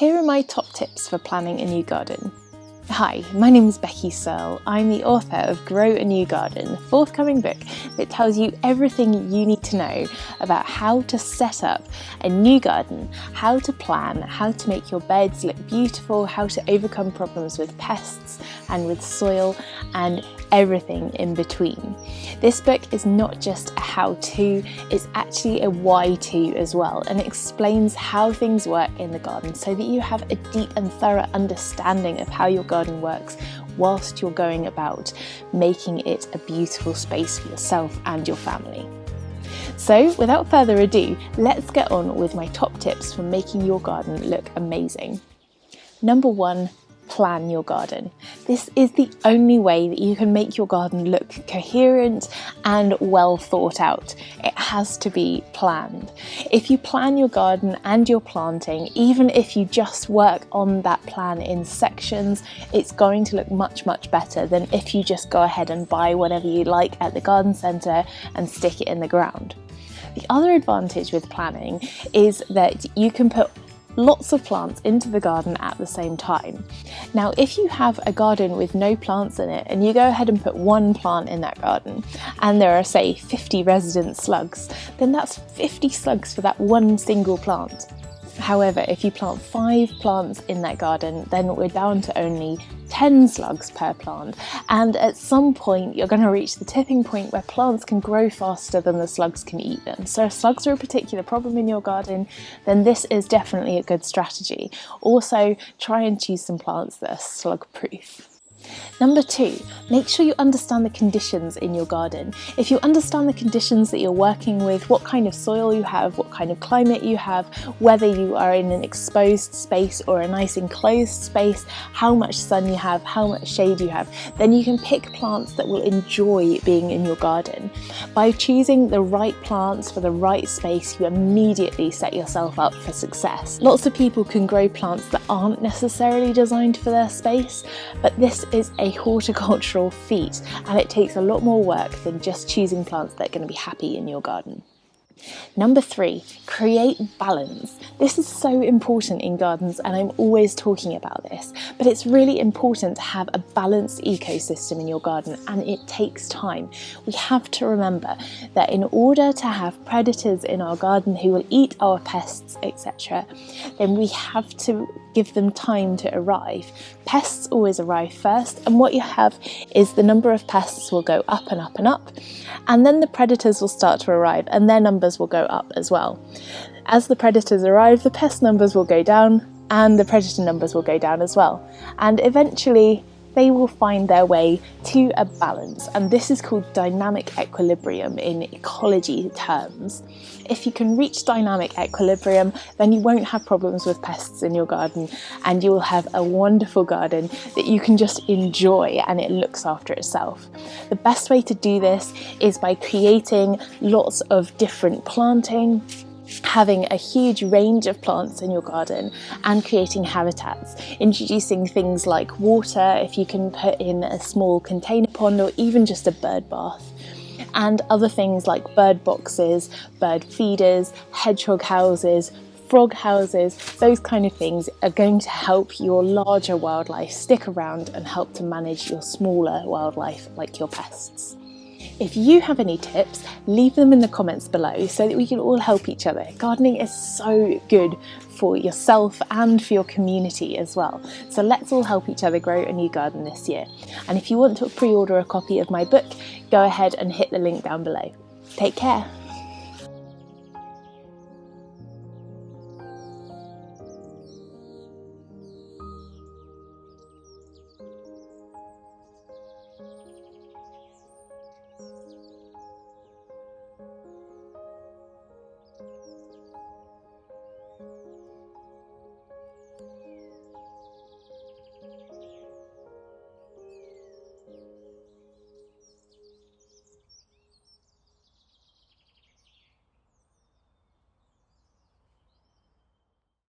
Here are my top tips for planning a new garden. Hi, my name is Becky Searle. I'm the author of Grow a New Garden, the forthcoming book that tells you everything you need to know about how to set up a new garden, how to plan, how to make your beds look beautiful, how to overcome problems with pests and with soil, and everything in between. This book is not just a how-to, it's actually a why-to as well, and it explains how things work in the garden so that you have a deep and thorough understanding of how your garden works whilst you're going about making it a beautiful space for yourself and your family. So without further ado, let's get on with my top tips for making your garden look amazing. Number 1, plan your garden. This is the only way that you can make your garden look coherent and well thought out. It has to be planned. If you plan your garden and your planting, even if you just work on that plan in sections, it's going to look much better than if you just go ahead and buy whatever you like at the garden centre and stick it in the ground. The other advantage with planning is that you can put lots of plants into the garden at the same time. Now, if you have a garden with no plants in it and you go ahead and put one plant in that garden and there are, say, 50 resident slugs, then that's 50 slugs for that one single plant. However, if you plant 5 plants in that garden, then we're down to only 10 slugs per plant, and at some point you're going to reach the tipping point where plants can grow faster than the slugs can eat them. So if slugs are a particular problem in your garden, then this is definitely a good strategy. Also, try and choose some plants that are slug proof. Number 2, make sure you understand the conditions in your garden. If you understand the conditions that you're working with, what kind of soil you have, what kind of climate you have, whether you are in an exposed space or a nice enclosed space, how much sun you have, how much shade you have, then you can pick plants that will enjoy being in your garden. By choosing the right plants for the right space, you immediately set yourself up for success. Lots of people can grow plants that aren't necessarily designed for their space, but this is a horticultural feat and it takes a lot more work than just choosing plants that are going to be happy in your garden. Number 3, create balance. This is so important in gardens and I'm always talking about this, but it's really important to have a balanced ecosystem in your garden and it takes time. We have to remember that in order to have predators in our garden who will eat our pests, etc., then we have to give them time to arrive. Pests always arrive first, and what you have is the number of pests will go up and up and up, and then the predators will start to arrive and their numbers will go up as well. As the predators arrive, the pest numbers will go down and the predator numbers will go down as well, and eventually they will find their way to a balance, and this is called dynamic equilibrium in ecology terms. If you can reach dynamic equilibrium, then you won't have problems with pests in your garden and you will have a wonderful garden that you can just enjoy and it looks after itself. The best way to do this is by creating lots of different planting, having a huge range of plants in your garden and creating habitats, introducing things like water if you can put in a small container pond or even just a bird bath, and other things like bird boxes, bird feeders, hedgehog houses, frog houses. Those kind of things are going to help your larger wildlife stick around and help to manage your smaller wildlife like your pests. If you have any tips, leave them in the comments below so that we can all help each other. Gardening is so good for yourself and for your community as well. So let's all help each other grow a new garden this year. And if you want to pre-order a copy of my book, go ahead and hit the link down below. Take care.